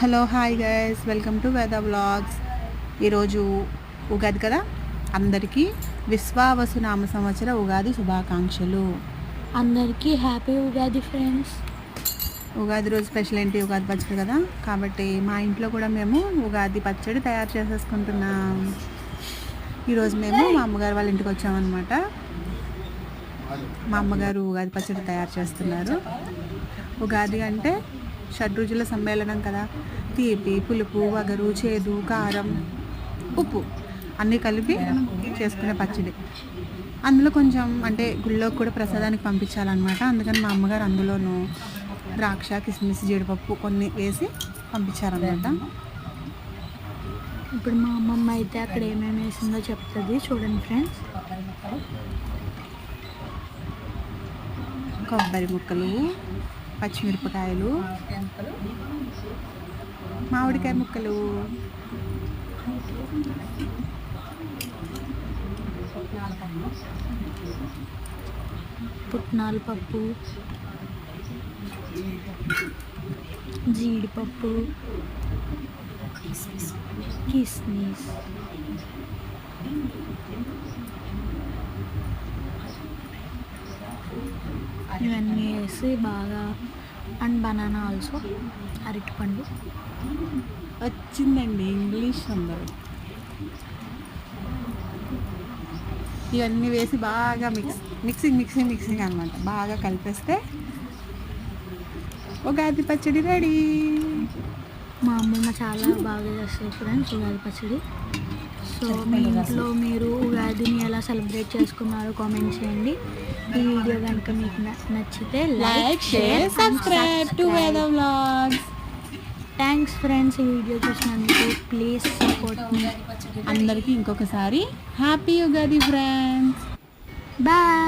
Hello hi guys, welcome to వేద vlogs. ఈరోజు ఉగాది కదా, అందరికీ విశ్వావసు నామ సంవత్సర ఉగాది శుభాకాంక్షలు. అందరికీ హ్యాపీ ఉగాది ఫ్రెండ్స్. ఉగాది రోజు స్పెషల్ ఏంటి? ఉగాది పచ్చడి కదా, కాబట్టి మా ఇంట్లో కూడా మేము ఉగాది పచ్చడి తయారు చేసేసుకుంటున్నాం. ఈరోజు మేము మా అమ్మగారు వాళ్ళ ఇంటికి వచ్చామన్నమాట. మా అమ్మగారు ఉగాది పచ్చడి తయారు చేస్తున్నారు. ఉగాది అంటే షడ్రుచుల సమ్మేళనం కదా. తీపి, పులుపు, వగరు, చేదు, కారం, ఉప్పు అన్నీ కలిపి చేసుకునే పచ్చడి. అందులో కొంచెం అంటే గుళ్ళోకి కూడా ప్రసాదానికి పంపించాలన్నమాట. అందుకని మా అమ్మగారు అందులోనూ ద్రాక్ష, కిస్మిస్, జీడిపప్పు కొన్ని వేసి పంపించారన్నమాట. ఇప్పుడు మా అమ్మమ్మ అయితే అక్కడ ఏమేమి వేసిందో చెప్తుంది, చూడండి ఫ్రెండ్స్. కొబ్బరి ముక్కలు, పచ్చిమిరపకాయలు, మామిడికాయ ముక్కలు, పుట్నాల పప్పు, జీడిపప్పు, కిస్మిస్, ఇవన్నీ వేసి బాగా, అండ్ బనానా ఆల్సో, అరటిపండు. వచ్చిందండి ఇంగ్లీష్ అందరూ. ఇవన్నీ వేసి బాగా మిక్సింగ్ అనమాట. బాగా కలిపేస్తే ఉగాది పచ్చడి రెడీ. మా అమ్మమ్మ చాలా బాగా చేస్తారు ఫ్రెండ్స్ ఉగాది పచ్చడి. సో మీ ఇంట్లో మీరు ఉగాదిని ఎలా సెలబ్రేట్ చేసుకున్నారో కామెంట్ చేయండి. ఈ వీడియో కనుక మీకు నచ్చితే లైక్, షేర్, సబ్స్క్రైబ్ టు వేద వ్లాగ్స్. థ్యాంక్స్ ఫ్రెండ్స్, ఈ వీడియో చూసినందుకు. ప్లీజ్ సపోర్ట్ మీ. అందరికీ ఇంకొకసారి హ్యాపీ ఉగాది ఫ్రెండ్స్. బాయ్.